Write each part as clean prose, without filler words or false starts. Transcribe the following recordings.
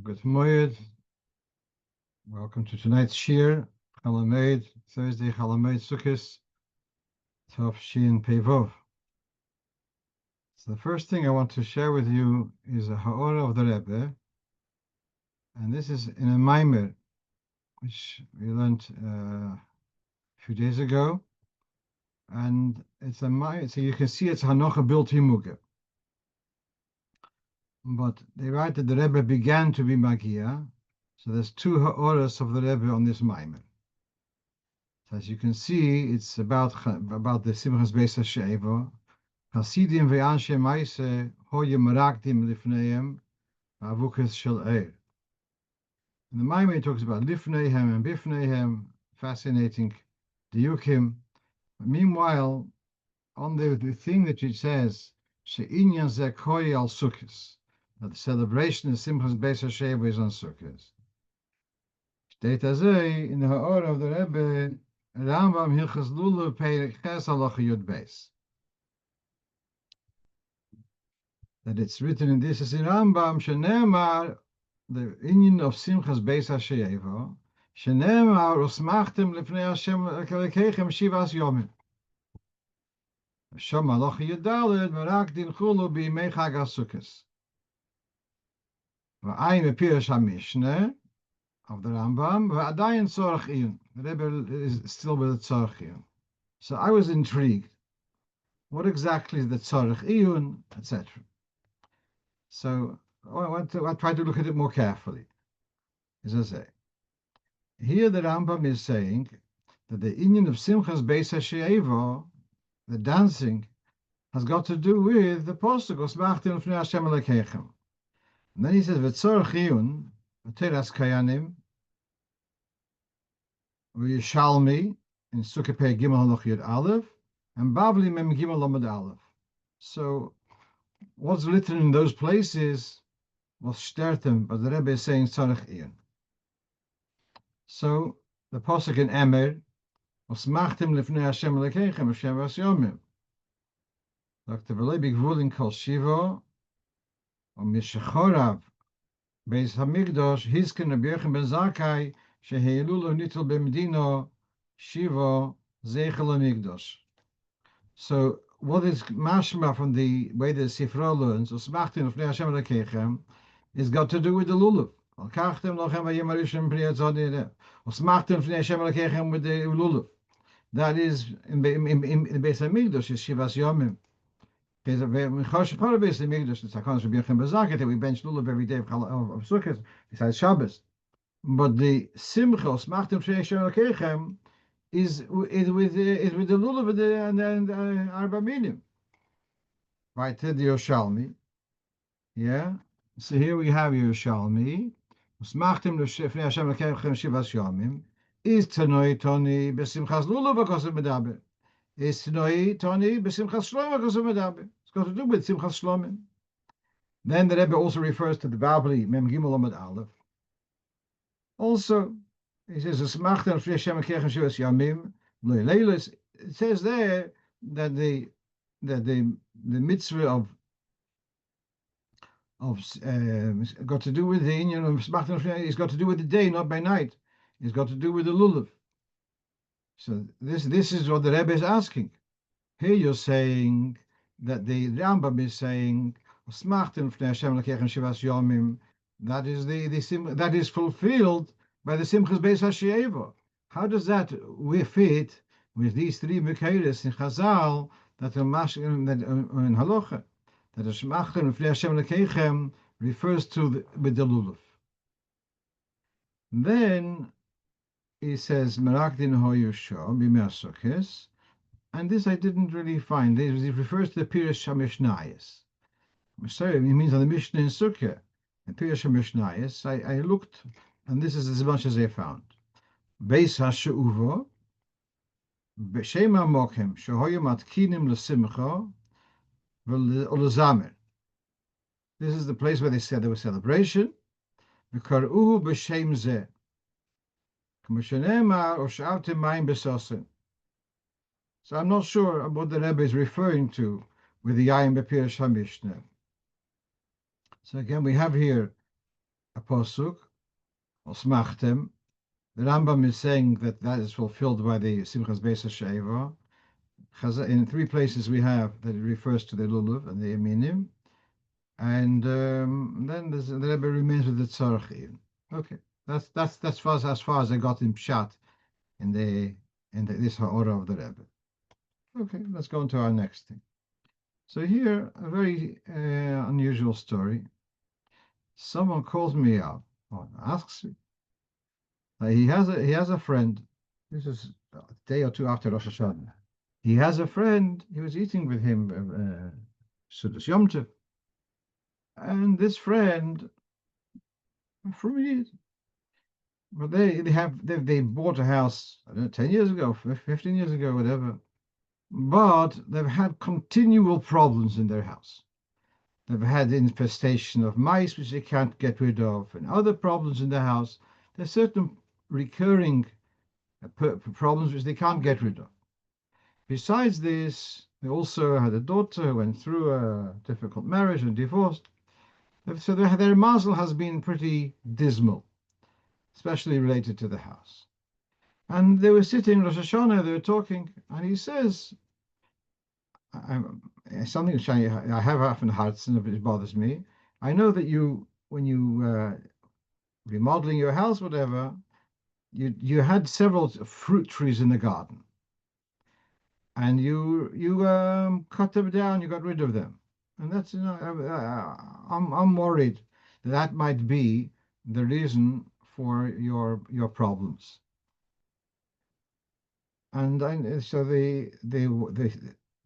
Good morning. Welcome to tonight's shiur, Chalamed, Thursday, Chalamed Sukkos, Tov Shin Pevov. So the first thing I want to share with you is a ha'ora of the Rebbe, and this is in a maimer, which we learned a few days ago, and it's a maimer, so you can see it's Hanocha built himuge. But they write that the Rebbe began to be Magia, so there's two ha'oras of the Rebbe on this maimer. As you can see, it's about the Simchas Beis haShoieivo. Hasidim ve'anshe ma'ase hoye merakdim lifneihem v'avukas shel eir. And the Maimon talks about lifneihem and bifneihem, fascinating diukim. Meanwhile, on the thing that it says she'inyan zeh koye al Sukkos, that the celebration of Simchas Beis haShoieivo is on Sukkos. Steht azay in the ha'or of the Rebbe. Rambam Hilchas Lulav Perek Ches Halacha Yud Beis. That it's written in this as in Rambam Shenemar, the union of Simchas Beis haShoieivo, Shenemar Usmachtem Lifnei Hashem Lekechem Shivas Yomim. Shom Halacha Yud Daled Merak Din Chulu B'Yimei Chag HaSukkos. V'ayin Bepirush HaMishneh of the Rambam, Dayan Raskin. The Rebbe is still with the tzorach iyun. So I was intrigued. What exactly is the tzorach iyun, etc. So I tried to look at it more carefully. As I say, here the Rambam is saying that the inyan of Simchas Beis haShoieivo, the dancing, has got to do with the posuk Usmachtem Lifnei Hashem Lekechem. And then he says, V'tzorach iyun, V'teras Kayanim, V'yishalmi, in Sukkah Pei Gimel Haloch Yud Aleph, and Bavli Mem Gimel Lamed Aleph. So, what's written in those places was stertem, but the Rebbe is saying tzorach iyun. So, the posuk in Emer was machtim lifnei Hashem lekechem Hashem v'asyomim. Dr. V'lei b'gvulin kol shivo, or mishechorav Beis Hamikdosh hisken Rabbi Yochanan ben Zakkai sheheilulu nitul b'medino shivo zeichel hamikdosh. So what is mashma from the way the Sifra learns, Usmachtim Lifnei Hashem Lekechem, is got to do with the lulav. Alkachtem lochem v'yem harishon priyat zodeh. Usmachtim Lifnei Hashem Lekechem with the lulav. That is in Beis Hamikdosh is Shivas Yomim. Part of Beis Hamikdosh is Hakadosh Rabbi Yochanan ben Zakkai that we bench lulav every day of Sukkos besides Shabbos. But the Simcha Usmachtim Lifnei Hashem Lekechem is with the lulav and arba minim. Right, the Yerushalmi. Yeah. So here we have Yerushalmi. Usmachtim Lifnei Hashem Lekechem Shivas Yomim. Is Tanoi Toni Besimchas Lulav v'kosav medaber. Is Tanoi Toni Besimchas Shlom v'kosav medaber. It's got to do with Simchas Shlomim. Then the Rebbe also refers to the Babli Mem Gimel Lamed Aleph. Also, he says, it says there that the mitzvah of got to do with the union of it's got to do with the day, not by night. It's got to do with the lulav. So this is what the Rebbe is asking. Here you're saying that the Rambam is saying that is fulfilled by the Simchas Beis haShoieivo. How does that fit with these three Mekayres in Chazal that in Halocho, that Usmachtim Lifnei Hashem Lekechem refers to with the lulav? Then he says Merakdin Hoyusho B'Mei Sukkos, and this I didn't really find. It refers to the Pirush HaMishnayos. Sorry, it means on the Mishnah in Sukkah. The Pirush HaMishnayos. I looked. And this is as much as I found. Beis haShe'uvo, b'shem ha'mokem, shehoyu matkinim l'simcha, v'lezamer. This is the place where they said there was celebration. V'kar'uhu b'shem zeh. K'mashenemar, osh'avtem mayim b'sosin. So I'm not sure what the Rebbe is referring to with the Yayin b'Pirush HaMishnah. So again, we have here a posuk, or smachtem. The Rambam is saying that is fulfilled by the Simchas Beis haShoieivo. In 3 places we have that it refers to the lulav and the eminim, and then the Rebbe remains with the tzarech. Okay, that's as far as I got in pshat in this ha'ora of the Rebbe. Okay, let's go on to our next thing. So here, a very unusual story. Someone calls me up or asks me. He has a friend. This is a day or two after Rosh Hashanah. He has a friend. He was eating with him Sukkos Yom Kippur, and this friend from it. But they bought a house, I don't know, 10 years ago, 15 years ago, whatever. But they've had continual problems in their house. They've had infestation of mice, which they can't get rid of, and other problems in the house. There's certain recurring problems which they can't get rid of. Besides this, they also had a daughter who went through a difficult marriage and divorced. So their mazel has been pretty dismal, especially related to the house. And they were sitting in Rosh Hashanah, they were talking, and he says, something which I have often heard, and it bothers me. I know that when you remodeling your house, whatever, you had several fruit trees in the garden, and you cut them down, you got rid of them, and that's I'm worried that might be the reason for your problems. And so the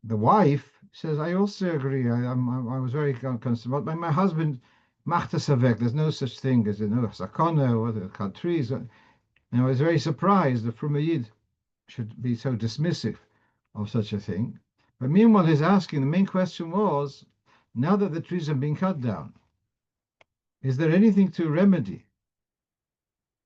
wife says, I also agree. I was very concerned. But my husband, machta savek, there's no such thing as no sakana or the countries. And I was very surprised that from a Yid should be so dismissive of such a thing. But meanwhile, he's asking, the main question was, now that the trees have been cut down, is there anything to remedy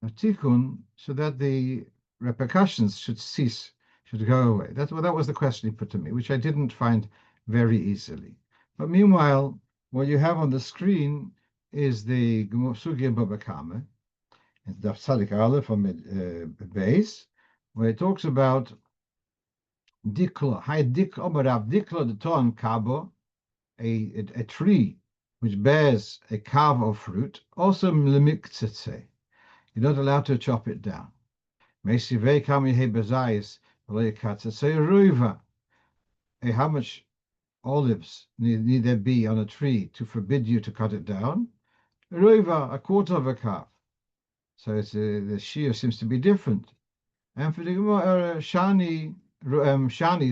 a tikkun so that the repercussions should cease, should go away? That was the question he put to me, which I didn't find very easily. But meanwhile, what you have on the screen is the Sugya Baba Kama, and Daf Tzadik Aleph from Beis, where it talks about Dikla, Hai Dik Omarav Dikla the Ton Kabo, a tree which bears a kav of fruit, also Lemiktsetse. You're not allowed to chop it down. How much olives need there be on a tree to forbid you to cut it down? A quarter of a calf. So the shiur seems to be different. And for the Shani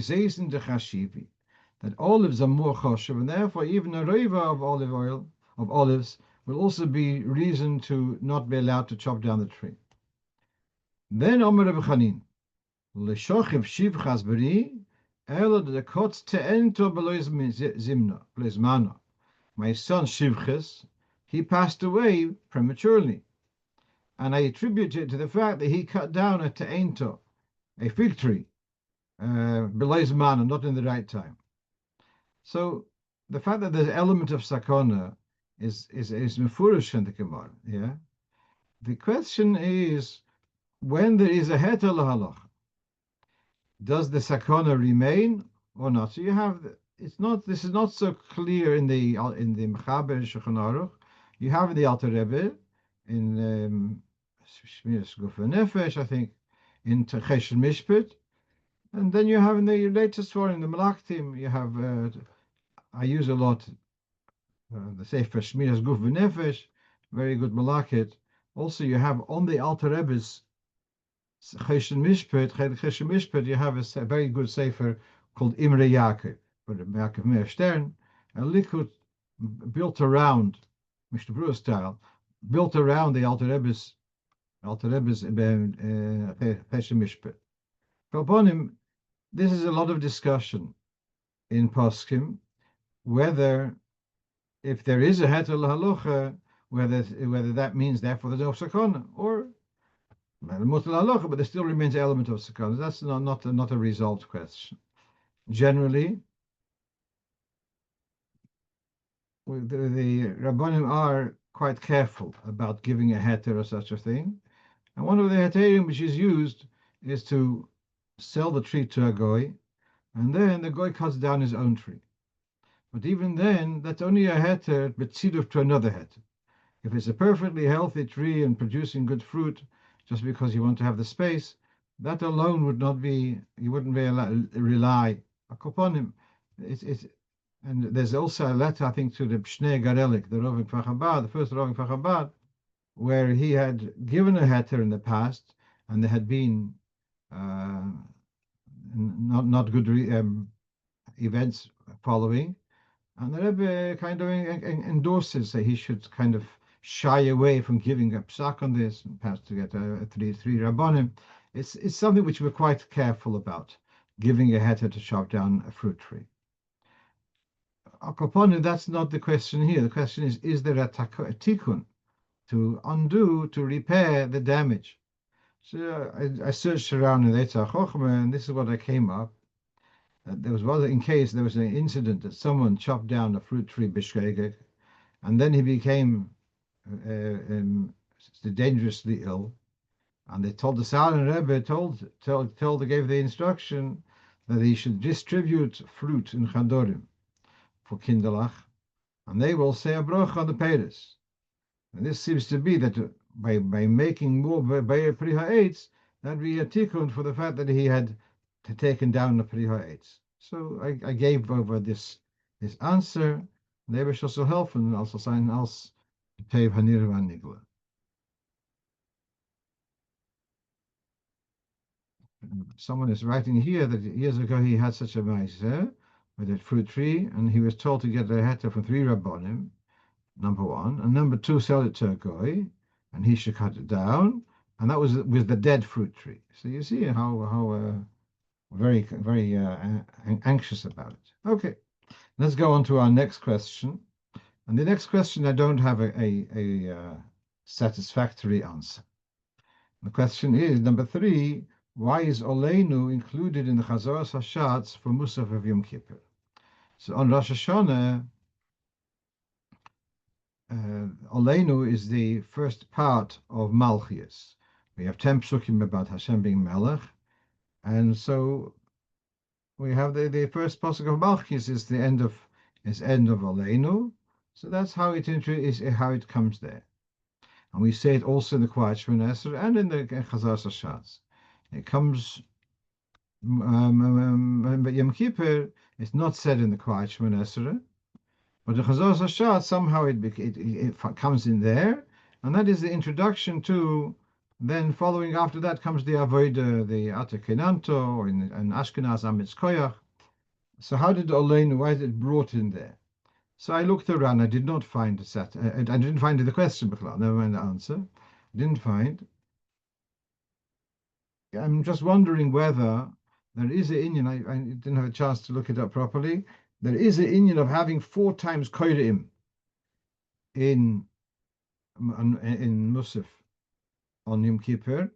says in the Chashivi that olives are more choshev, and therefore even a roiva of olives will also be reason to not be allowed to chop down the tree. Then Omer Reb Chanin, l'shochiv shivchas b'ri, elo dekot te'ento belois zimna. My son Shivchas, he passed away prematurely, and I attribute it to the fact that he cut down a te'ento, a fig tree, belois zmana, not in the right time. So the fact that there's an element of sakona is mefurish in the Gemara. Yeah. The question is, when there is a heter lahalacha, does the sakona remain or not? So you have this is not so clear in the Mechaber Shulchan Aruch. You have the Alter Rebbe in Shmiras Guf Nefesh, I think, in Chesed Mishpat, and then you have in the latest one in the Malachtim. You have I use a lot the Sefer Shmiras Guf Nefesh, very good Malachit. Also, you have on the Alter Rebbe's Chesed Mishpat, you have a very good sefer called Imre Yaakov, but Yaakov Meir Stern, a likud built around, Mishnah Berurah style, built around the Alter Rebbe's Chesed Mishpat. For upon him, this is a lot of discussion in Poskim, whether if there is a heter lahalocha, whether that means therefore there's no sakona, or but there still remains an element of sakana. That's not a resolved question. Generally, the Rabbanim are quite careful about giving a heter or such a thing. And one of the heterim which is used is to sell the tree to a goy, and then the goy cuts down his own tree. But even then, that's only a heter betziduf to another heter. If it's a perfectly healthy tree and producing good fruit, just because you want to have the space, that alone would not be, you wouldn't be rely upon him. And there's also a letter, I think, to the Pshnei Garelik, the Rov of Chabad, the first Rov of Chabad, where he had given a heter in the past, and there had been not good events following, and the Rebbe kind of endorses that he should kind of shy away from giving a psak on this, and perhaps to get a three rabbanim. It's something which we're quite careful about, giving a heter to chop down a fruit tree. Akoponu, that's not the question here. The question is there a tikkun to undo, to repair the damage? So I searched around in Eitzah Chochmah, and this is what I came up. There was in case there was an incident that someone chopped down a fruit tree b'shegeg, and then he became dangerously ill, and they told the Saren Rebbe gave the instruction that he should distribute fruit in Chadorim for Kinderlach, and they will say a brocho on the Peiris. And this seems to be that by making more Be'er Pri HaEitz, that be a tikkun for the fact that he had taken down the Pri HaEitz. So I gave over this answer. They shall so help and also sign else to pay Hanir van Nigla. Someone is writing here that years ago he had such a meiser with a fruit tree, and he was told to get a heter from 3 rabbonim, number one, and number two, sell it to a goy, and he should cut it down, and that was with the dead fruit tree. So you see how very anxious about it. Okay, let's go on to our next question, and the next question I don't have a satisfactory answer. The question is number 3. Why is Aleinu included in the Chazoras Hashatz for Musaf of Yom Kippur? So on Rosh Hashanah, Aleinu is the first part of Malchias. We have 10 psukim about Hashem being Melech, and so we have the first pasuk of Malchias is the end of Aleinu. So that's how it comes there, and we say it also in the Quiet Shemon Esrei and in the Chazoras Hashatz. It comes, but Yom Kippur is not said in the Quiet Shemon Esrei, but the Chazoras Hashatz somehow it comes in there, and that is the introduction to. Then following after that comes the Avodah, the Atakenanto, or in Ashkenaz Amitz Koyach. So how did Aleinu? Why is it brought in there? So I looked around. I did not find I didn't find the question, but never mind the answer. Didn't find. I'm just wondering whether there is an inyan. I didn't have a chance to look it up properly. There is an inyan of having 4 times koirim in Musaf on Yom Kippur,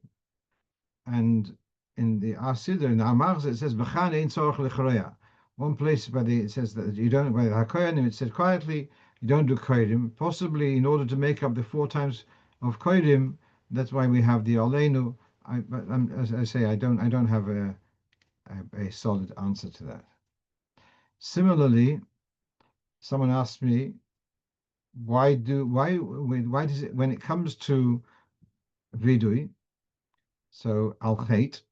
and in the Asidah, in the Amachz, it says b'chan ein tzorach lechroya. One place it says that you don't, by the hakoyanim, it said quietly you don't do koirim, possibly in order to make up the 4 times of koirim. That's why we have the Aleinu. But as I say, I don't have a solid answer to that. Similarly, someone asked me, why does it, when it comes to vidui, so al-chet,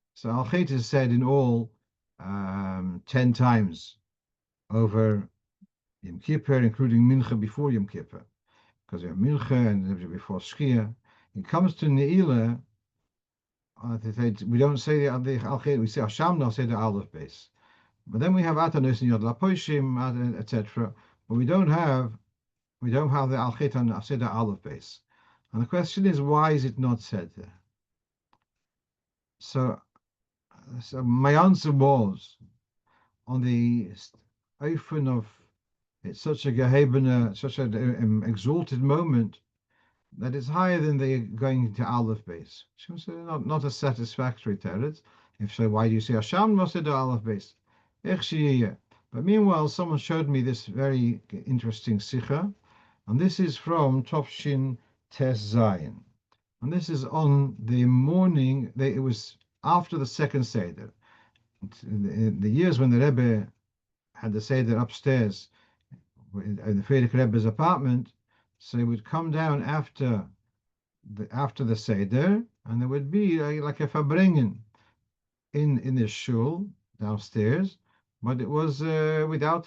is said in all 10 times over Yom Kippur, including mincha before Yom Kippur, because you have mincha and before shkia. It comes to Neilah, we don't say the al-chet, we say Hashamna, say the aleph base. But then we have Atanos and Yod Laposhim, etc. But we don't have the al-chet and the aleph base. And the question is, why is it not said there? So my answer was, on the ofen of it's such a gehebene, such an exalted moment, that is higher than the going to aleph base. So not a satisfactory teretz. If so, why do you say Hashem must do aleph base? But meanwhile, someone showed me this very interesting sikha, and this is from Tovshin Tes Zayin. And this is on the morning, it was after the second Seder. In the years when the Rebbe had the Seder upstairs in the Frierdiker Rebbe's apartment, so he would come down after the Seder, and there would be like a Fabringen in the shul downstairs, but it was without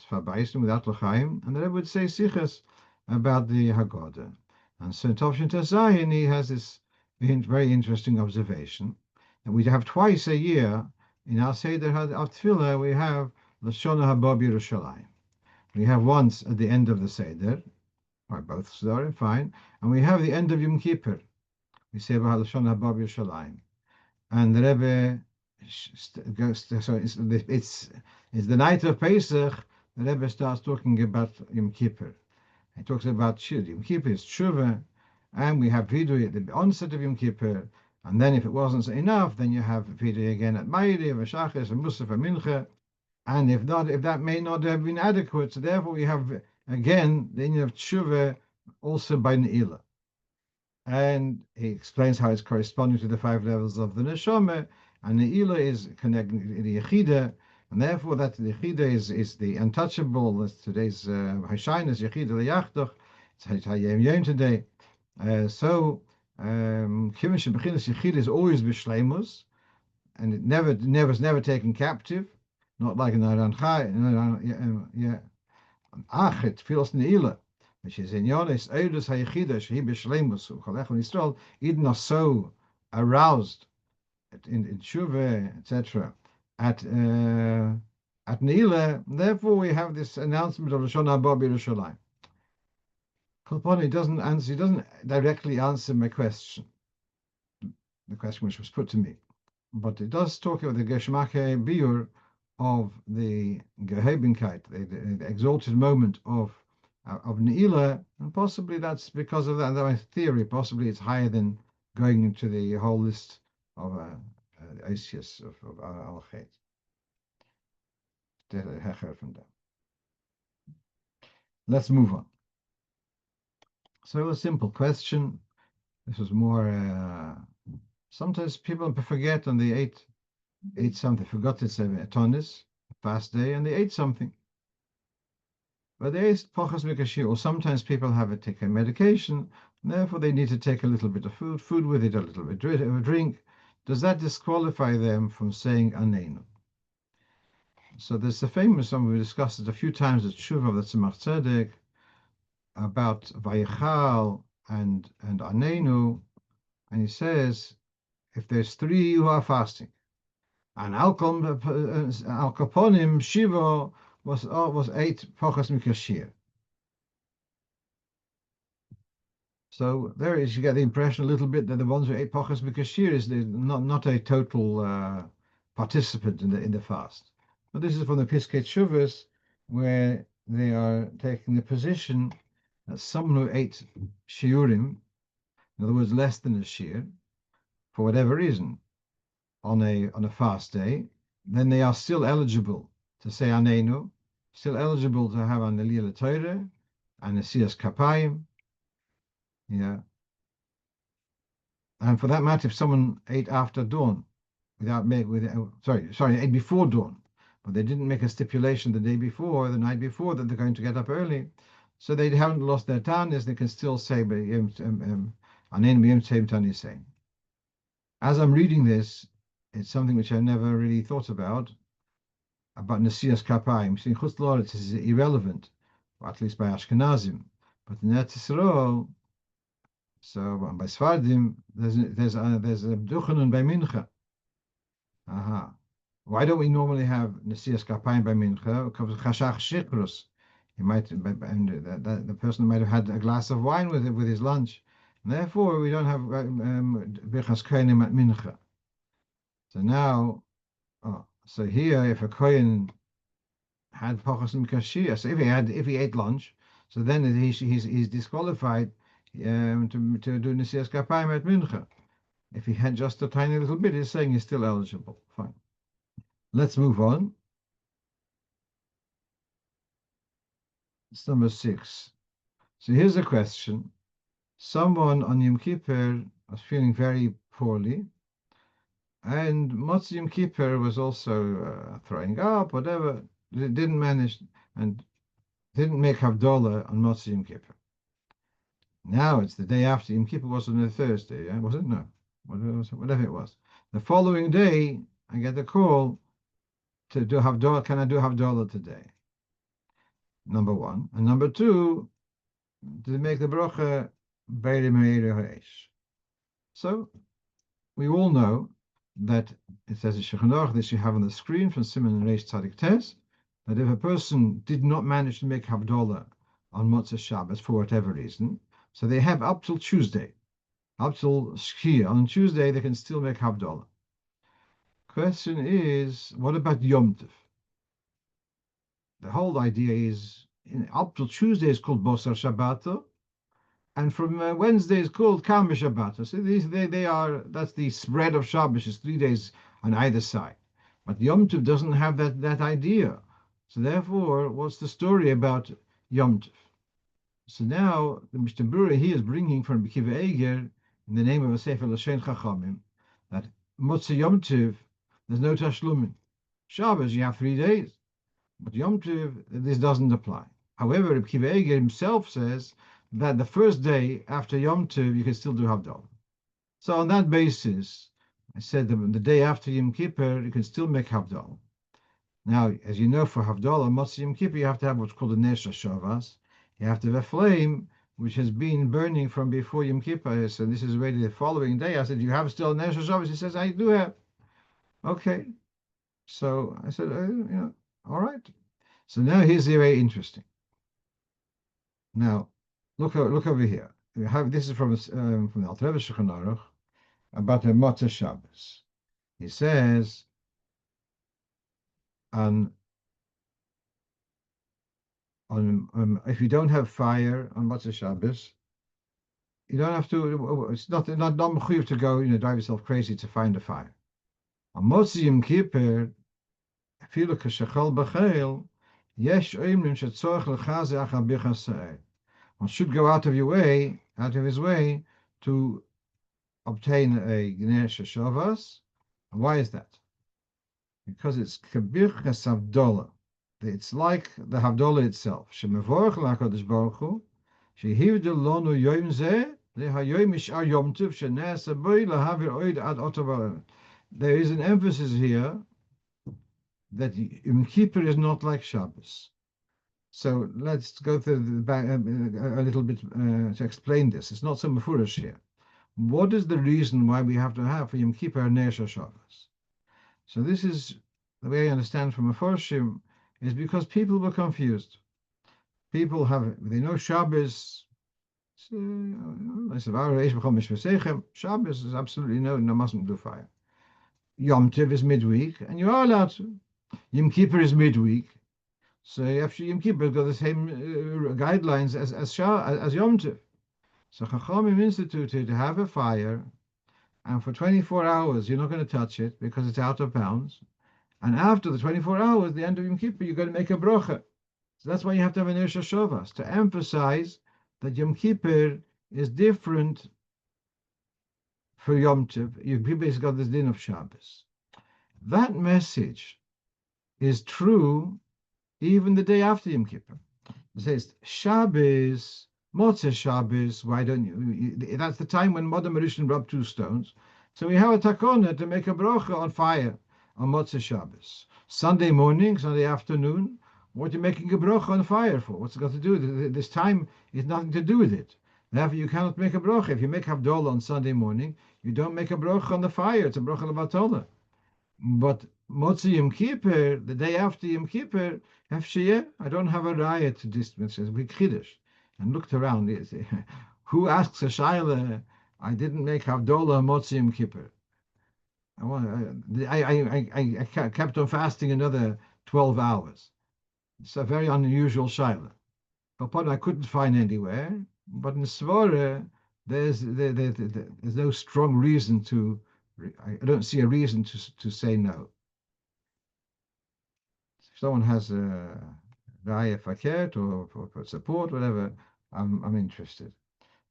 Fabais and without L'chaim, and the Rebbe would say sichas about the Haggadah. And so in Tovshin Tezayin, he has this very interesting observation that we have twice a year in our Seder of Tefillah, we have Lashon Haba B'Yerushalayim. We have once at the end of the Seder, or both Sedarim, fine, and we have the end of Yom Kippur. We say Lashon Haba B'Yerushalayim. And the Rebbe goes, so it's the night of Pesach, the Rebbe starts talking about Yom Kippur. He talks about shiur. Yom Kippur is tshuva, and we have vidui at the onset of Yom Kippur, and then if it wasn't enough, then you have vidui again at Ma'ariv, Shachis, and Musaf, and Mincha, and if that may not have been adequate, so therefore we have again the inyan of tshuva also by Neilah. And he explains how it's corresponding to the 5 levels of the neshama, and Neilah is connecting the yechida, and therefore that the yechida is the untouchable. That's today's haShoieivo yechida liyachdoch. It's hayom yom today. So kiven shebechinas yechida is always b'shleimus, and it never taken captive, not like an aranchai. Achet feels Neilah, which is in Yonis Eidus Hayechida Shehi B'Shleimus Cholech Yisrael, Eden are so aroused in Tshuva, etc. At Neilah. Therefore, we have this announcement of Lashon Haba B'Yerushalayim. Kolponi doesn't directly answer my question, the question which was put to me, but it does talk about the Geschmacke Biur of the Gehebenkeit, the exalted moment of Neilah, and possibly that's because of that. My theory, possibly it's higher than going into the whole list of Asias of Al-Chet. Let's move on. So a simple question. This was more. Sometimes people forget, and they ate something. Forgot to say a tonis, a fast day, and they ate something. But there is pochas mikashir, or sometimes people have to take a medication, and therefore they need to take a little bit of food with it, a little bit of a drink. Does that disqualify them from saying Aneinu? So there's a famous one, we discussed it a few times, the tshuva of the Tzemach Tzedek, about Vayichal and Aneinu, and he says, if there's 3 who are fasting, and Al Kaponim Shiva was 8 pochas mikashir. So there is, you get the impression a little bit that the ones who ate pochas mikashir is not a total participant in the fast. But this is from the Piskei Teshuvos, where they are taking the position that someone who ate shiurim, in other words, less than a shiur, for whatever reason, on a fast day, then they are still eligible to say Aneinu, still eligible to have an Neilah Torah and a Siyas Kapayim. Yeah. And for that matter, if someone ate after dawn, ate before dawn, but they didn't make a stipulation the day before, the night before, that they're going to get up early, so they haven't lost their tanis, they can still say Aneinu B'Yom Tzeiim Tanisei. As I'm reading this, it's something which I never really thought about Nesiyas Kapayim. In Chutz La'aretz is irrelevant, or at least by Ashkenazim. But in Eretz Yisrael, so by Sfardim, there's a B'duchanon by Mincha. Aha. Why don't we normally have Nesiyas Kapayim by Mincha? Because Chashach Shikrus. The person might have had a glass of wine with his lunch. And therefore, we don't have Birchas Kohanim at Mincha. So now, so here, if a Kohen had Pachas Mikashir, so if he ate lunch, so then he's disqualified to do Nesiyas Kapayim at Mincha. If he had just a tiny little bit, he's saying he's still eligible. Fine. Let's move on. It's number 6. So here's a question. Someone on Yom Kippur was feeling very poorly, and Motzei Yom Kippur was also throwing up, whatever. They didn't manage and didn't make Havdolo on Motzei Yom Kippur. Now it's the day after Yom Kippur was on a Thursday, yeah? Was it? No. Whatever it was. The following day, I get a call to do Havdolo. Can I do Havdolo today? Number 1. And number 2, to make the brocho Beiri Meiri Ha'esh. So we all know that it says in Shulchan Aruch, this you have on the screen from Siman Reish Tzadik Tes, that if a person did not manage to make Havdolo on Motzei Shabbos for whatever reason, so they have up till Tuesday, up till Shkia. On Tuesday they can still make Havdolo. Question is, what about Yom Tov? The whole idea is, up till Tuesday is called Bosar Shabbato, and from Wednesday is called Kama Shabbato. So they are, that's the spread of Shabbos, is 3 days on either side. But Yom Tov doesn't have that idea. So therefore, what's the story about Yom Tov? So now the Mishnah Berurah here is bringing from Akiva Eiger in the name of a Sefer L'Shen Chachamim that Motzei Yom Tov, there's no Tashlumin. Shabbos, you have 3 days. But Yom Tov, this doesn't apply. However, Akiva Eiger himself says that the first day after Yom Tov, you can still do Havdolo. So on that basis, I said that the day after Yom Kippur, you can still make Havdolo. Now, as you know, for Havdolo, Motzei Yom Kippur, you have to have what's called a Nesh Shavas. You have to have a flame which has been burning from before Yom Kippur. So this is already the following day. I said, you have still a Nesh Shavas? He says, I do have. Okay. So I said, all right. So now here's the very interesting. Now, look over here. We have, this is from the Alter Rebbe Shulchan Aruch about the Motzei Shabbos. He says, if you don't have fire on Motzei Shabbos, you don't have to. It's not mechuyev to go, drive yourself crazy to find a fire. On Motzei Yom Kippur, afilu k'shechol b'cheil, yesh oimrim shetzorich l'chaze achar birchas sa'er. One should go out of his way, to obtain a Nesh Shavas. And why is that? Because it's Kabirchas Havdolo. It's like the Havdolo itself. Shemevorach l'HaKadosh Baruch Hu, shehivdel lonu yom zeh, lehayoim mishar yom tov, shenasa boi lahavir oid ad otav. There is an emphasis here that Yom Kippur is not like Shabbos. So let's go through the back a little bit to explain this. It's not so mafurish here. What is the reason why we have to have for Yom Kippur Nesh Shabbos? So this is the way I understand from Meforshim, is because people were confused. They know Shabbos. Shabbos is absolutely no mustn't do fire. Yom Tov is midweek, and you are allowed to. Yom Kippur is midweek. So after Yom Kippur, got the same guidelines as Yom Tov. So Chachamim instituted to have a fire, and for 24 hours you're not going to touch it because it's out of bounds. And after the 24 hours, the end of Yom Kippur, you're going to make a brocho. So that's why you have to have an Nesh Shavas, to emphasize that Yom Kippur is different for Yom Tov. Yom Kippur has got this din of Shabbos. That message is true even the day after Yom Kippur. It says, Shabbos, Motzei Shabbos, why don't you? That's the time when Modern Mauritian rub 2 stones. So we have a takona to make a brocha on fire on Motzei Shabbos. Sunday morning, Sunday afternoon, what are you making a brocha on fire for? What's it got to do with it? This time is nothing to do with it. Therefore, you cannot make a brocha. If you make Havdolo on Sunday morning, you don't make a brocha on the fire. It's a brocha l'batola. But Motzei Yom Kippur, the day after Yom Kippur, I don't have a riot to dismiss as we kiddush. And looked around. Who asks a shaila? I didn't make Havdolo on Motzei Yom Kippur. I kept on fasting another 12 hours. It's a very unusual shaila. But I couldn't find anywhere. But in Svara, there's no strong reason to. I don't see a reason to say no. If someone has raya faket or for support, whatever, I'm interested.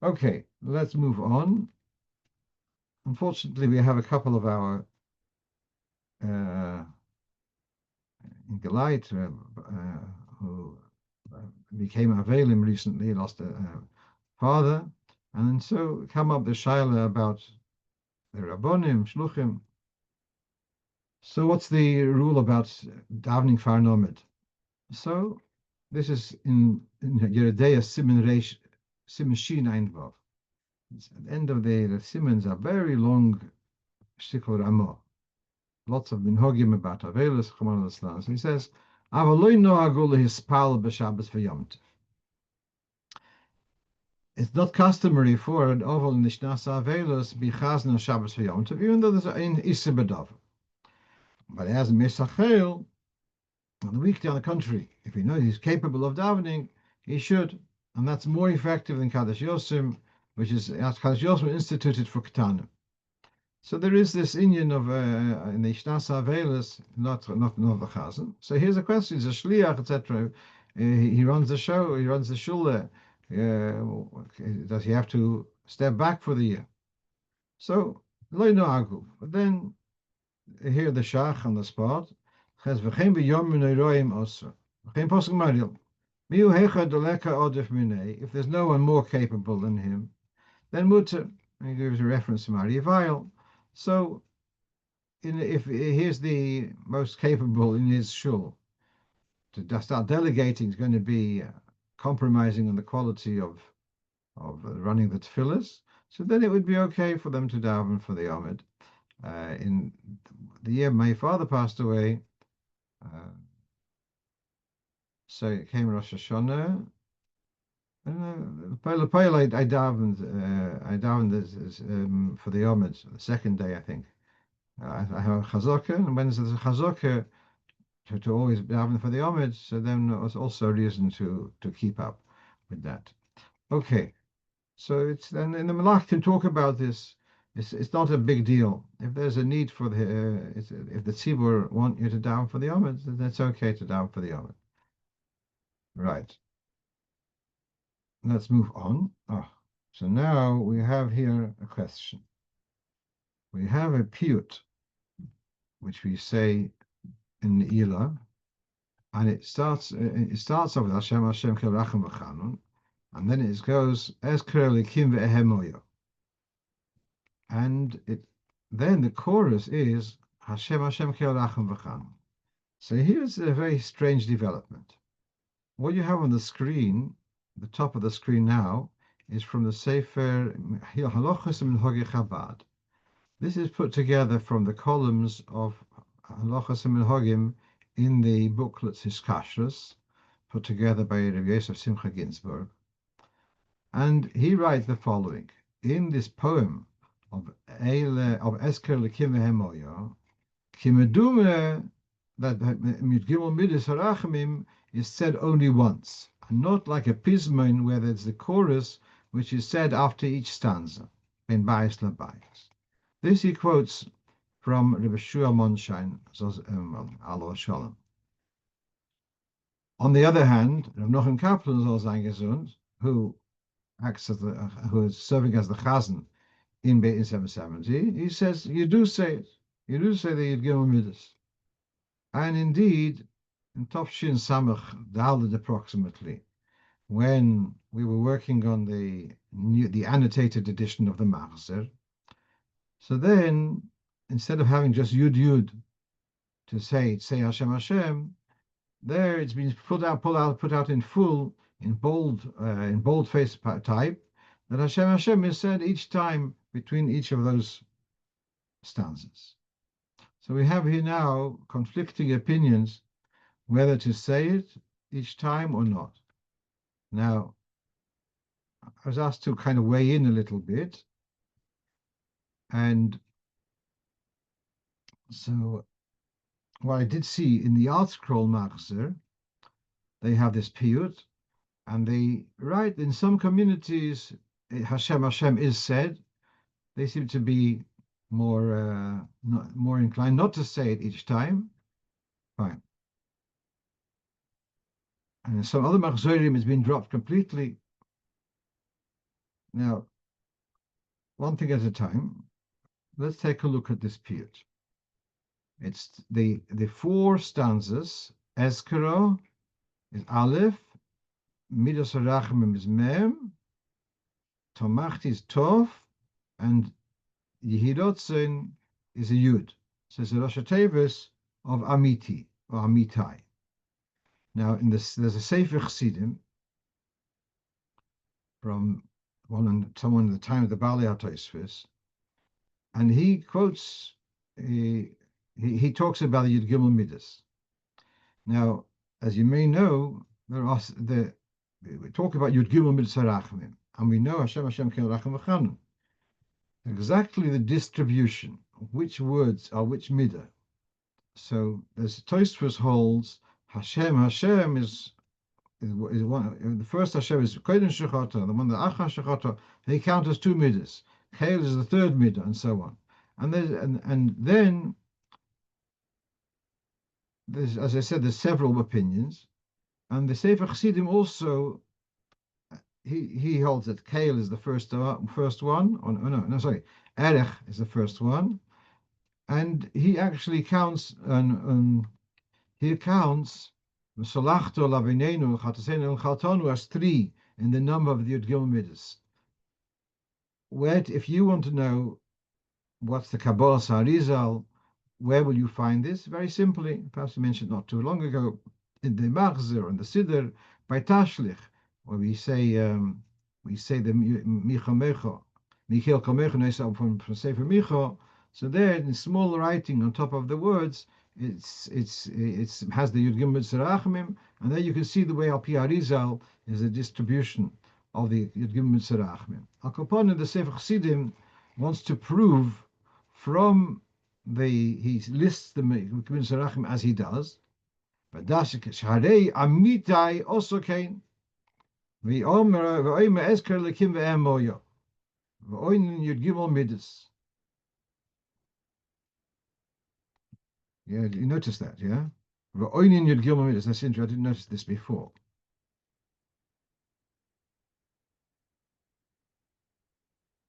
Okay, let's move on. Unfortunately, we have a couple of our Galite who became Avelim recently, lost a father, and so come up the Shaila about the Rabbonim, Shluchim. So what's the rule about davening for Nomad? So this is in Yeridea Simen Reish Simen Shin Ein Vav. At the end of the Simens are very long shtikol Ramo. Lots of minhagim about Avelis, Chaman al-Islam. So he says, Avaloi nohagu lehispal b'Shabbos v'Yom. It's not customary for an oval nishnas Avelis be chazan Shabbos v'Yom, even though there's in Isibadav. But as Mesachel, on the weekday, on the contrary, if he knows he's capable of davening, he should. And that's more effective than Kaddish Yosim, which is Kaddish Yosim instituted for Ketana. So there is this Indian of in the Ishnasa Avelis, not the Chazan. So here's a question: he's a shliach, etc. He runs the show, he runs the shul there. Does he have to step back for the year? So lo noagu. But then here the shach on the spot. If there's no one more capable than him, then mutter. He gives a reference to Mariavail. So if here's the most capable in his shul, to start delegating is going to be compromising on the quality of running the tefillas. So then it would be okay for them to daven for the Amid. In the year my father passed away, so it came Rosh Hashanah. I davened for the Amid, the second day, I think. I have a chazaka, and when there's a chazaka, to always daven for the Amid, so then it was also a reason to keep up with that. Okay, so it's then in the Malach can talk about this. It's not a big deal. If there's a need for if the tzibur want you to daven for the Amid, then it's okay to daven for the Amid. Right. Let's move on. So now we have here a question. We have a piyut, which we say in Neilah, and it starts off with Hashem Kerachem V'Chanun, and then it goes Es Kerelikim Ve'ehemoyo, and then the chorus is Hashem Kerachem V'Chanun. So here's a very strange development. What you have on the screen, the top of the screen now, is from the Sefer Halocho Minhagei Chabad. This is put together from the columns of Halocho Minhagim in the booklets Hiskashrus, put together by Rav Yosef Simcha Ginsburg. And he writes the following: in this poem of Esker Lekim Ve'emoyo, Kimedume, that Mit Gimel Midas Harachimim is said only once, and not like a pismon where there's the chorus which is said after each stanza, Ben Beis LaBeis. This he quotes from Rebbe Shua Monshein, Alo Shalom. On the other hand, Rav Nochem Kaplan Zol Sein Gesund, who is serving as the Chazan in Beis 770, he says, you do say it. You do say the Yud Gimel Midas. And indeed, in Topshin Samach Daled approximately, when we were working on the annotated edition of the Machzer, so then instead of having just Yud Yud to say Hashem Hashem, there it's been put out in full, in bold face type, that Hashem Hashem is said each time between each of those stanzas. So we have here now conflicting opinions whether to say it each time or not. Now, I was asked to kind of weigh in a little bit, and so what I did see in the Art Scroll Machzer, they have this piyut, and they write in some communities Hashem Hashem is said. They seem to be more inclined not to say it each time. Fine. And in some other machzorim, it's been dropped completely. Now, one thing at a time, let's take a look at this piyut. It's the four stanzas. Ezkero is Aleph, Midas Harachmim is Mem, Tomachti is Tov, and Yehirotzen is a Yud. So it's a Rosh Hashanah of Amiti or Amitai. Now, in this, there's a Sefer Chassidim from someone at the time of the Baalei HaTosfos, and he quotes, he talks about the Yud Gimel Midas. Now, as you may know, we talk about Yud Gimel Midas Harachmim, and we know Hashem Ken Racham V'Chanun. Exactly the distribution of which words are which midah. So there's Tosfos holds Hashem is one. The first Hashem is Koden Shechata, the one that Achar Shechata. They count as two midas. Kael is the third midah, and so on. And then there's, as I said, there's several opinions, and the Sefer Chassidim also he holds that Kael is the first one. No, sorry, Erech is the first one, and he actually counts he counts Solachto Lavinenu Chatasenu Chaltonu as three in the number of the Yud Gimel Midas. Where, if you want to know what's the Kabbalah Sarizal, where will you find this? Very simply, perhaps I mentioned not too long ago, in the Machzor and the Siddur by Tashlich, where we say the Micha Mecha, Michael Kamecha from Sefer Micha. So there, in small writing on top of the words, it has the Yud Gimel Tzarachmim, and there you can see the way Al Pi Arizal is a distribution of the Yud Gimel Tzarachmim. Al Kapon in the Sefer Chassidim wants to prove from he lists the Yud Gimel Tzarachmim as he does, but Dashik Sharei Amitai also came. V'omer Ezker Lekim Ve'em Moyo V'oinin Yud Gimel Midas. Yeah, you notice that, yeah? V'oinin Yud Gimel Midas. That's interesting. I didn't notice this before.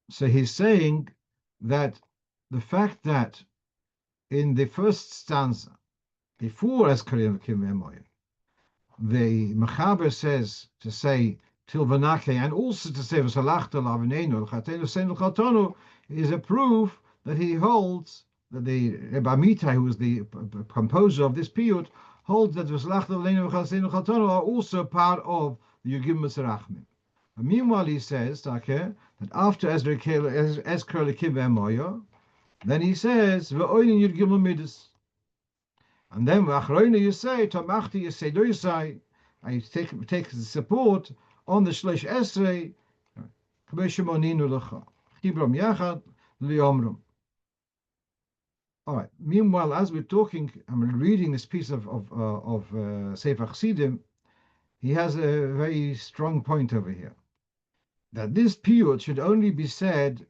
So he's saying that the fact that in the first stanza, before Ezker Lekim Ve'em Moyo, the Mechaber says to say Til Vanake, and also to say V'salachta L'Aneinu L'Chatenu Seinu L'Chatonu, is a proof that he holds that the Rebbe Amitai, who was the composer of this piyut, holds that V'salachta L'Aneinu L'Chatenu L'Chatonu are also part of the Yud Gimel Tzarachmim. Meanwhile, he says that after Ezker Lekim Ve'em Moyo, then he says V'oinin Yud Gimel Midas. And then V'achroina you say Tomachti Yisedoisai, and you take the support on the Shlesh Esrei K'meshem Aneinu Lecha Chibram Yachad Liomrum. All right. Meanwhile, as we're talking, I'm reading this piece of Sefer Chassidim. He has a very strong point over here, that this piyut should only be said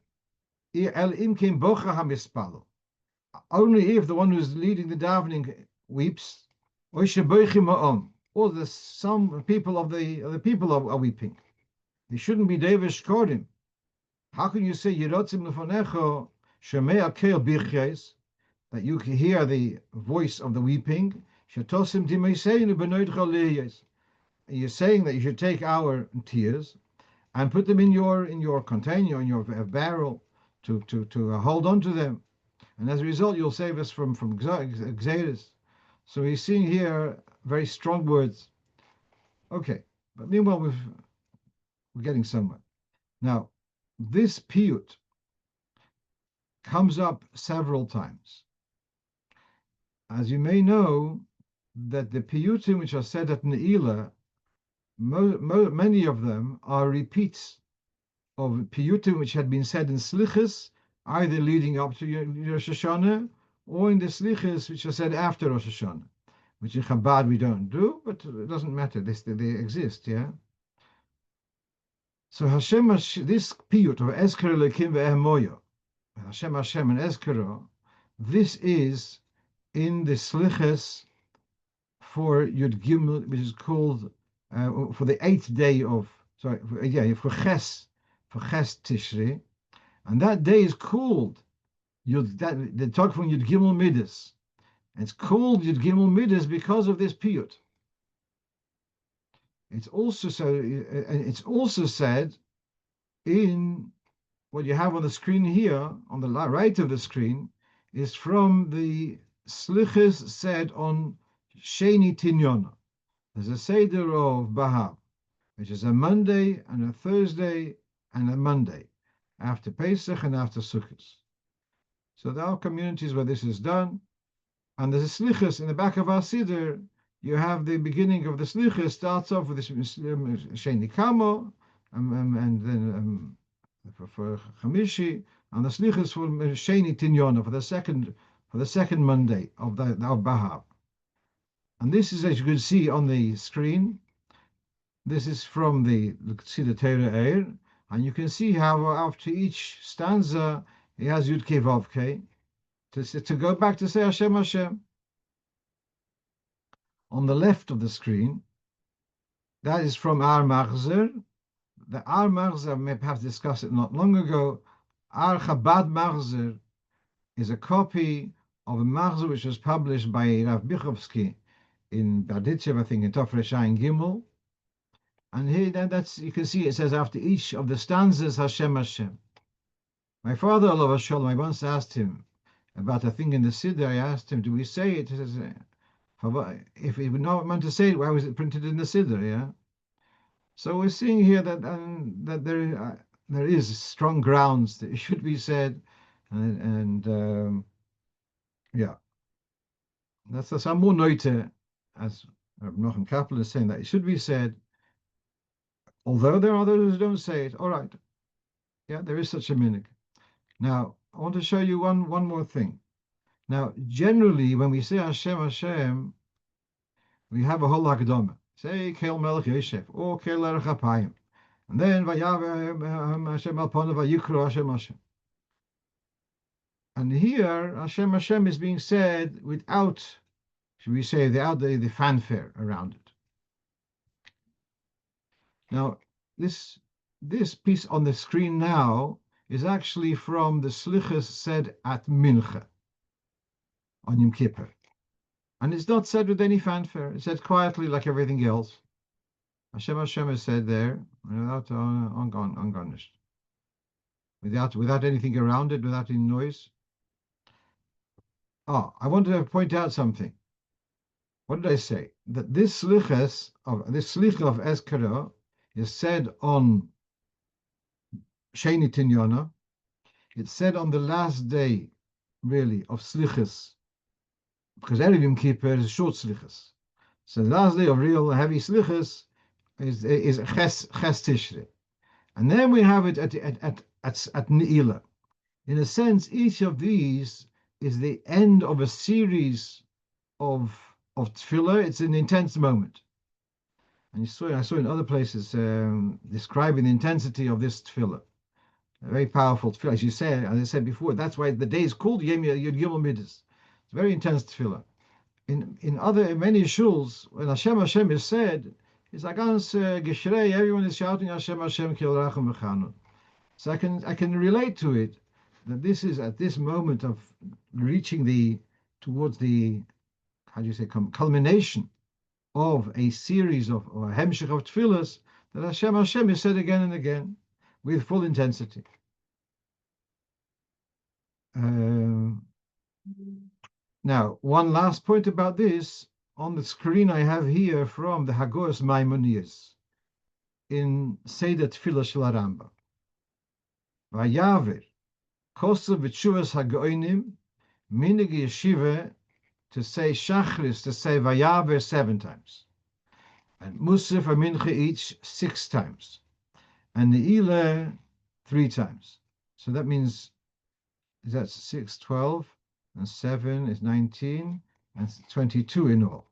El Imkim Bocha HaMispalo, only if the one who's leading the davening weeps, or some people of the people are weeping. They shouldn't be Davish Kodim. How can you say Yerotzim Lefonecho Shemei Akel Birches, that you can hear the voice of the weeping? Shetosim Dimeiseinu Benoid Chaliyes. You're saying that you should take our tears and put them in your container, in your barrel, to hold on to them, and as a result, you'll save us from Xeris. So he's seeing here very strong words. Okay, but meanwhile we're getting somewhere. Now, this piyut comes up several times. As you may know, that the piyutim which are said at Neilah, many of them are repeats of piyutim which had been said in Slichas, either leading up to Rosh Hashanah, or in the Slichas which are said after Rosh Hashanah, which in Chabad we don't do, but it doesn't matter, they exist, yeah? So Hashem, this piyut of Ezker Lekim Ve'emoyo, Hashem and Ezkero, this is in the Slichas for Yud Gimel, which is called for the 8th day of, for Ches Tishri, and that day is called the talk from Yud Gimel Midas. It's called Yud Gimel Midas because of this piyut. It's also said in what you have on the screen here, on the right of the screen, is from the Slichas said on Sheni Tinyona. There's a Seder of Bahav, which is a Monday and a Thursday and a Monday, after Pesach and after Sukkos. So there are communities where this is done, and there's a Slichas in the back of our Siddur. You have the beginning of the Slichas starts off with this Sheni Kamo, and then for Chamishi, and the Slichas for Sheni Tinyona for the second Monday of Bahav. And this is, as you can see on the screen, this is from the Torah Eir, and you can see how after each stanza he has Yud Kei Vav Kei to go back to say Hashem Hashem. On the left of the screen, that is from Ar Machzer. The Ar Machzer, may perhaps discussed it not long ago. Ar Chabad Machzer is a copy of a Machzer which was published by Rav Bichovsky in Berditchev, I think, in Tofresh Ayin Gimel. And here, that's, you can see it says after each of the stanzas, Hashem Hashem. My father, Alav Shalom, I once asked him about a thing in the Siddur. I asked him, do we say it? He says, if he would not want to say it, why was it printed in the Siddur? Yeah. So we're seeing here that there is strong grounds that it should be said, and yeah, that's the Samu Noite, as Nochem Kaplan is saying, that it should be said. Although there are others who don't say it, all right. Yeah, there is such a minhag. Now, I want to show you one more thing. Now, generally, when we say Hashem Hashem, we have a whole Hakdama. Say Kel Melech Yosef or Kel Erech Apayim, and then Vayav Hashem Alpanav Vayikro Hashem Hashem. And here, Hashem Hashem is being said without, should we say, without the fanfare around it. Now, this piece on the screen now is actually from the Slichas said at Mincha on Yom Kippur. And it's not said with any fanfare. It's said quietly like everything else. Hashem Hashem is said there without ungarnished, without anything around it, without any noise. I wanted to point out something. What did I say? That this Slicha of Eskara is said on Sheni Tinyona. It's said on the last day, really, of Slichas, because Erev Yom Kippur is short Slichas. So the last day of real heavy Slichas is Ches Tishri, and then we have it at Neilah. In a sense, each of these is the end of a series of tefillah. It's an intense moment. And I saw in other places describing the intensity of this tefillah. A very powerful tefillah, as I said before. That's why the day is called Yom Gimel Midas. It's a very intense tefillah. In many shuls, when Hashem Hashem is said, it's like Geshrei, everyone is shouting Hashem Hashem Kil Rachum V'Chanun. So I can relate to it that this is at this moment of reaching towards the culmination of a series of hemshech of tefillahs, that Hashem Hashem is said again and again with full intensity. Now, one last point about this. On the screen I have here from the Hagos Maimonides in Seder Tefillah Shel Rambam. Vayaver kosev v'tshuvas hagoinim minig yeshiva, to say Shachris, to say Vayaver 7 times, and Musaf and Mincha each 6 times, and Neilah 3 times. So that means that's 6, 12, and 7 is 19, and 22 in all.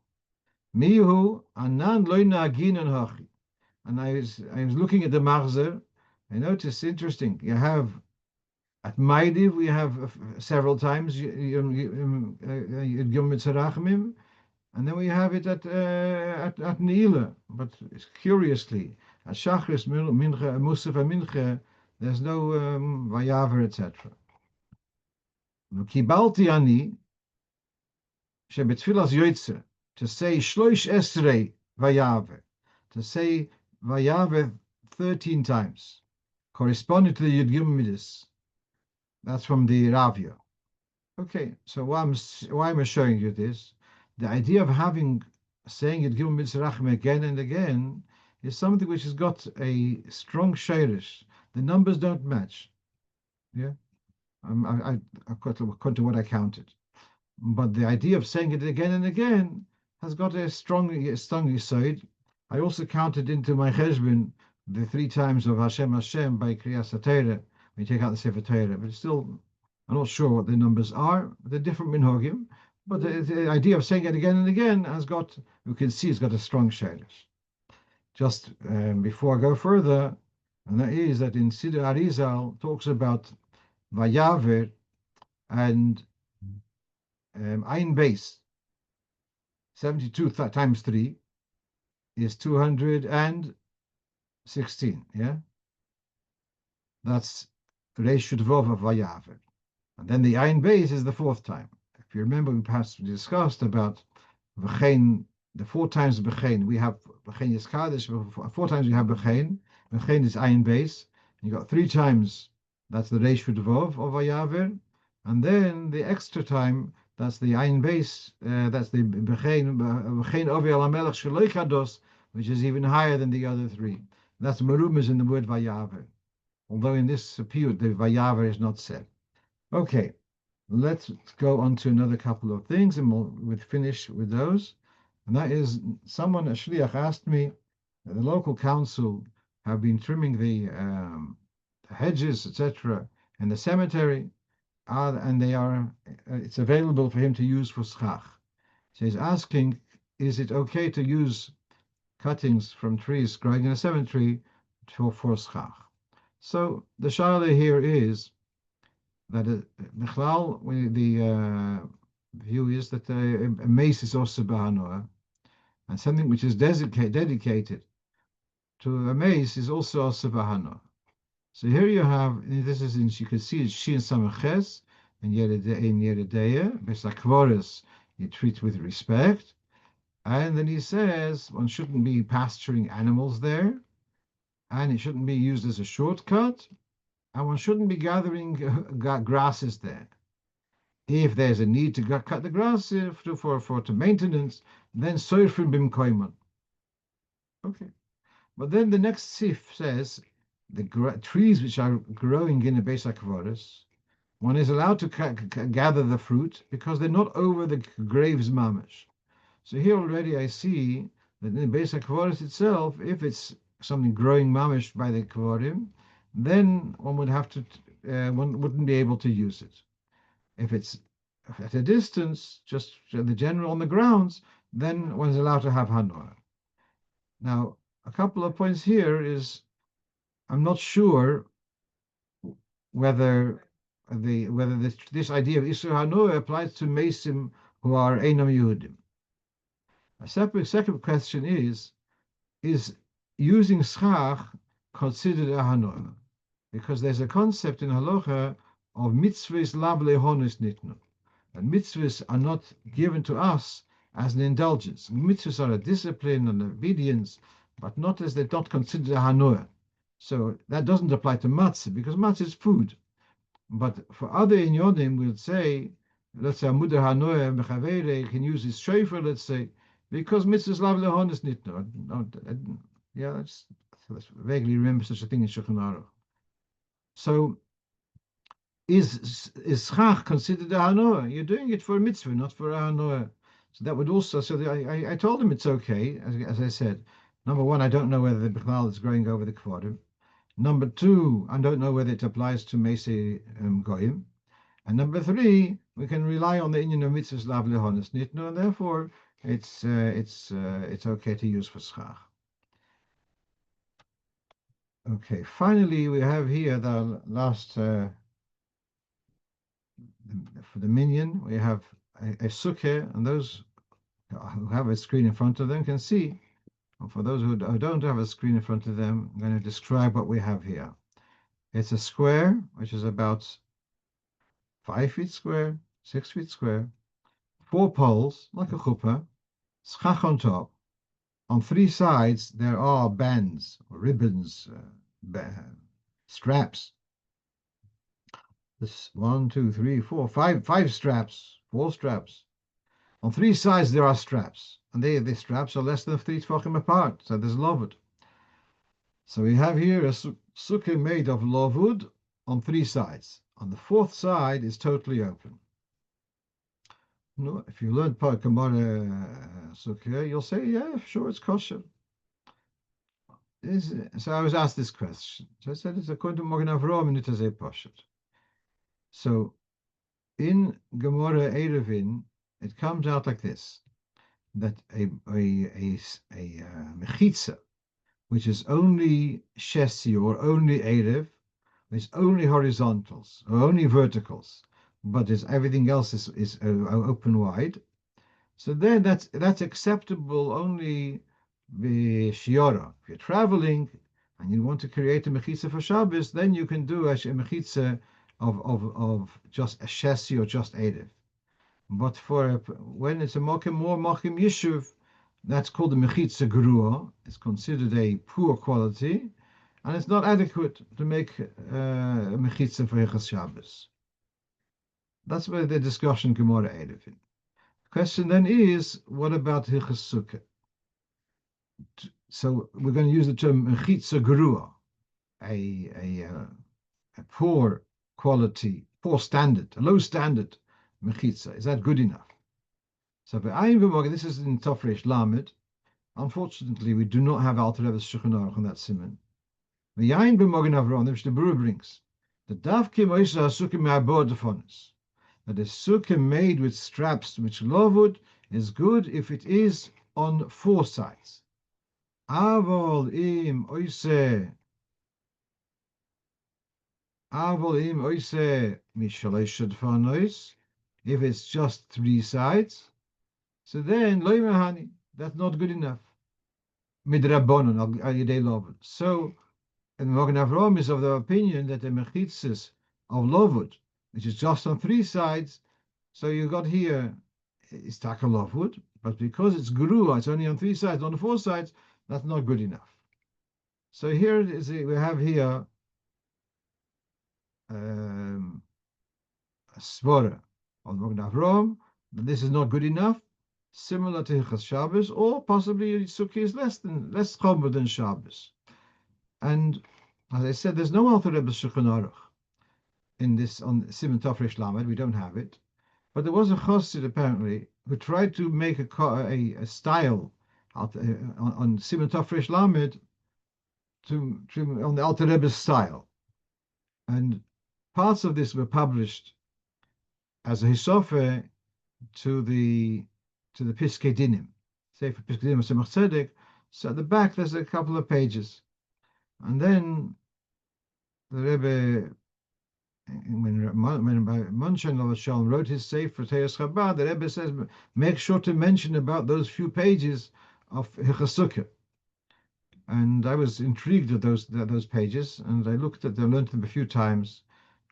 Mihu anan loy nagin and hachi. And I was looking at the Machzer. I noticed, interesting, you have at Maidiv, we have several times Yom Mitzarachmim, And then we have it at Neilah. But curiously, at Shachris, Mincha, Musaf, and Mincha, there's no Vayaver, etc. Kibalti ani shebetfilas yoitze, to say Shloish Esrei Vayaver, to say Vayaver 13 times, corresponding to the Yud Gimel Midas. That's from the Ravya. Okay, so why am I showing you this? The idea of saying Yud Gimel Midas Rachim again and again is something which has got a strong shirish. The numbers don't match. Yeah, according to what I counted. But the idea of saying it again and again has got a strong side. I also counted into my cheshbon the 3 times of Hashem Hashem by Kriyas HaTorah, when you take out the Sefer Torah, but still, I'm not sure what the numbers are. They're different minhagim, but the idea of saying it again and again has got, you can see, it's got a strong shaylish. Just before I go further, and that is that in Siddur Arizal talks about Vayaver and Ein Beis, 72 times 3 is 216, yeah? That's Reish Vov of Vayaver. And then the Ein Beis is the 4th time. If you remember, we discussed about V'chein, the 4 times B'chein. We have V'chein Yiskadesh, 4 times we have B'chein. B'chein is Ein Beis. You got 3 times, that's the Reish Vov of Vayaver. And then the extra time, that's the Ein Beis, that's the B'chein Ovi Al HaMelech Sheloi Kados, which is even higher than the other 3. That's Merumas in the word Vayaver. Although in this appeal, the Vayaver is not said. Okay, let's go on to another couple of things, and we'll finish with those. And that is, a shliach asked me, that the local council have been trimming the hedges, etc., in the cemetery, and it's available for him to use for schach. So he's asking, is it okay to use cuttings from trees growing in a cemetery for schach? So the shaila here is that the view is that a mace is also bahanoah, and something which is dedicated to a mace is also bahanoah. So here you have, this is you can see it's Shin Samaches in Yeredeya, Besakvoris, you treat with respect. And then he says one shouldn't be pasturing animals there, and it shouldn't be used as a shortcut, and one shouldn't be gathering grasses there. If there's a need to cut the grass for maintenance, then soifrim bimkoiman. Okay. But then the next sif says the trees which are growing in a Beis HaKvoros, one is allowed to gather the fruit because they're not over the graves mamash. So here already I see that in the Beis HaKvoros itself, if it's something growing mamash by the kvorim, then one would have to, one wouldn't be able to use it. If it's at a distance, just the general on the grounds, then one's allowed to have hanoah. Now, a couple of points here is, I'm not sure whether this idea of Isur Hanoah applies to Mesim who are Einam Yehudim. A second question is using schach considered a Hanoah? Because there's a concept in Halocho of mitzvahs lav lehonis nitnu. And mitzvahs are not given to us as an indulgence. Mitzvahs are a discipline and obedience, but they're not considered a Hanoah. So that doesn't apply to matzah, because matzah is food. But for other inyonim, we'll say, let's say, Amudar Hanoah Mechavere can use his shofar, let's say, because mitzvahs lav lehonis nitnu. Yeah, let's vaguely remember such a thing in Shulchan Aruch. So, is schach considered a hanoah? You're doing it for a mitzvah, not for a hanoah. So that would also. So I told him it's okay, as I said. Number one, I don't know whether the bichlal is growing over the kvorim. Number two, I don't know whether it applies to Mesei goyim. And number three, we can rely on the inyan of mitzvahs lav lehonis nitnu, and therefore it's okay to use for schach. Okay, finally, we have here the last, for the minyan, we have a sukkah, and those who have a screen in front of them can see. And for those who don't have a screen in front of them, I'm going to describe what we have here. It's a square, which is about 5 feet square, 6 feet square, 4 poles, like a chuppah, schach on top. On 3 sides, there are bands, or ribbons, straps. This 1, 2, 3, 4, 5 straps, 4 straps. On 3 sides, there are straps, and the straps are less than 3 tefachim apart, so there's lovud. So we have here a sukkah made of lovud on 3 sides. On the 4th side is totally open. No, if you learn Panorama sukkah, you'll say, yeah, sure, it's kosher. So I was asked this question. So I said, it's according to Magen Avraham and it is a poshet. So in Gemara Erevin, it comes out like this, that a mechitza, which is only shesi or only erev, is only horizontals or only verticals, but everything else is open wide. So then that's acceptable only the shiur. If you're traveling and you want to create a mechitza for Shabbos, then you can do a mechitza of just a shesi or just erev. But when it's a more mokim yishuv, that's called a mechitza gerua. It's considered a poor quality, and it's not adequate to make a mechitza for Hilchos Shabbos. That's where the discussion Gemara Erevin. Question then is, what about Hilchos Sukkah? So we're going to use the term mechitza gerua, a poor quality, poor standard, a low standard mechitza. Is that good enough? So this is in Tafresh Lamed. Unfortunately, we do not have Alter Rebbe's Shulchan Aruch on that siman. The Yain b'Magen Avraham, which the Brewer brings, the Davke Moisa Sukkah me'abod defonis, that a sukkah made with straps, which lovud, is good if it is on 4 sides. Avol im oise mishalosh defonis, if it's just 3 sides, so then loy mahani, that's not good enough. Midrabanon al yedei lovud. So, and Magen Avraham is of the opinion that the mechitzas of lovud, which is just on 3 sides, so you got here is taka lovud, but because it's gerua, it's only on 3 sides, not on 4 sides, that's not good enough. So here we have here a svara of Magen Avraham, but this is not good enough, similar to Hilchos Shabbos, or possibly sukkah is less chomer than Shabbos. And as I said, there's no Alter Rebbe's Shulchan Aruch in this on Siman Tafresh Lamed. We don't have it, but there was a chassid apparently who tried to make a style on Siman Tafresh Lamed on the Alter Rebbe's style, and parts of this were published as a hisofe to the Piskei Dinim, say for Piskei Dinim or Tzemach Tzedek. So at the back there's a couple of pages, and then the Rebbe, when Monshe Shalom wrote his Sefer Teres Chabad, the Rebbe says, make sure to mention about those few pages of Hilchos Sukkah. And I was intrigued at those pages, and I looked at them, learned them a few times.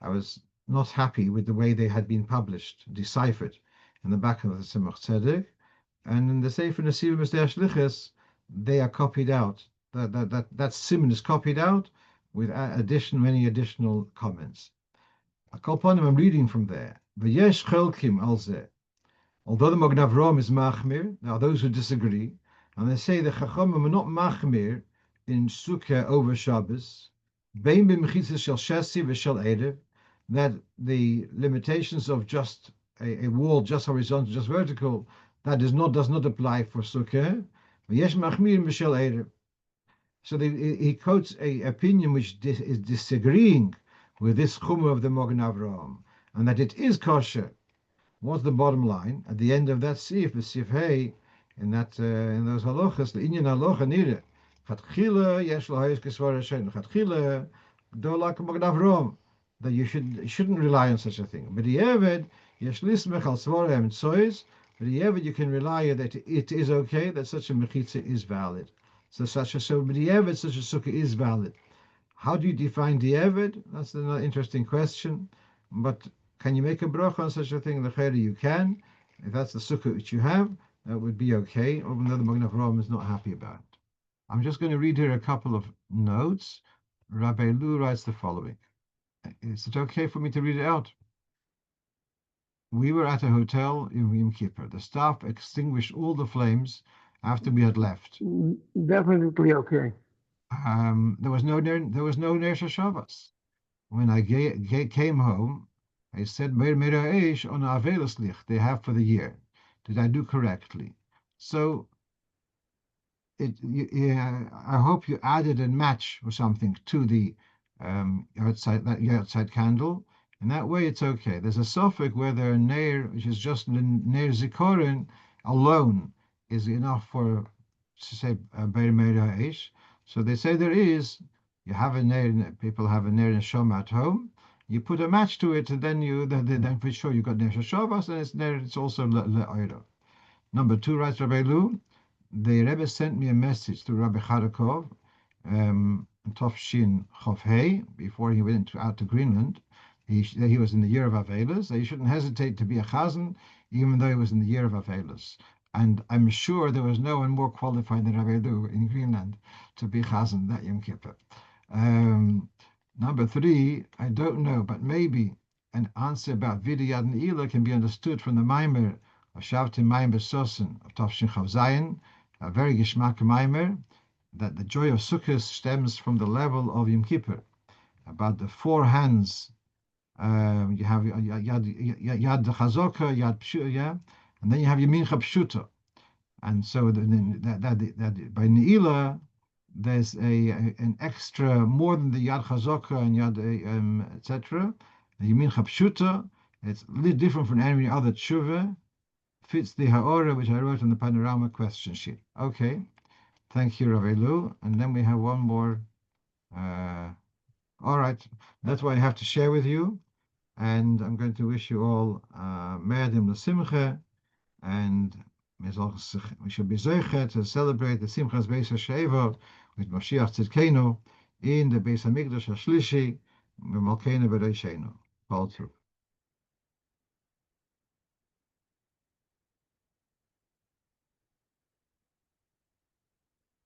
I was not happy with the way they had been published, deciphered in the back of the Tzemach Tzedek, and in the Sefer Nesiv Mistei Shlichus, they are copied out. That siman is copied out with many additional comments. I'm reading from there. V'yesh chelkim al zeh. Although the Magen Avraham is machmir, there are those who disagree, and they say the Chachamim are not machmir in Sukkah over Shabbos, bein b'mechitzas shel shesi v'shel erev, that the limitations of just a wall, just horizontal, just vertical, that does not apply for Sukkah. V'yesh machmir v'shel erev. So he quotes an opinion which is disagreeing with this chumrah of the Magen Avraham, and that it is kosher. What's the bottom line? At the end of that sif, the sif hey, in those halochas, the inyan halocha nire, chatchila yesh lahayis kesvar Hashem, chatchila dolak Magen Avraham, that you shouldn't rely on such a thing. But the eved yesh lismech al svarim tzois B'diavad, you can rely that it is okay, that such a mechitza is valid. So b'diavad, such a sukkah is valid. How do you define diavad? That's another interesting question. But can you make a brocho on such a thing? The you can. If that's the sukkah which you have, that would be okay, even though the Magen Avraham is not happy about it. I'm just going to read here a couple of notes. Rabbi Lu writes the following. Is it okay for me to read it out? We were at a hotel in Yom Kippur. The staff extinguished all the flames after we had left. Definitely okay. There was no Ner Shabbos. When I came home, I said Meir Eish on Avelis Licht they have for the year. Did I do correctly? So I hope you added a match or something to the outside candle. And that way it's okay. There's a suffix whether a Neir, which is just Neir Zikorin alone, is enough for, to say, Beir Meir Eish. So they say there is, you have a Neir, people have a Neir Neshama at home, you put a match to it, and then for sure you got Neir Shabbos, and it's also Le'oiro. Number 2, writes Rabbi Lu, the Rebbe sent me a message to Rabbi Charakov, Tovshin Chovhei, before he went out to Greenland. He was in the year of Avelis. He shouldn't hesitate to be a Chazan, even though he was in the year of Avelis. And I'm sure there was no one more qualified than Rabbi Lu in Greenland to be Chazan that Yom Kippur. Number 3, I don't know, but maybe an answer about Vidiyad Neilah can be understood from the Maimer of Shavtim Mayim Besosin of Tovshin Chavzayin, a very Gishmak Maimer, that the joy of Sukkos stems from the level of Yom Kippur. About the 4 hands, you have Yad Chazoka, Yad Pshuta, yeah? And then you have Yamincha Pshuta. And so that by Neilah, there's an extra, more than the Yad Chazoka and Yad, etc. The Yamincha Pshuta, it's a little different from any other tshuva, fits the ha'ora which I wrote on the Panorama question sheet. Okay, thank you, Rav Elu. And then we have one more. All right, that's what I have to share with you. And I'm going to wish you all Me'adim L'Simcha, and we should be Zoichet to celebrate the Simchas Beis haShoieivo with Mashiach Tzidkenu in the Beis Hamikdash HaShlishi, Malkeinu B'Reishenu. All through.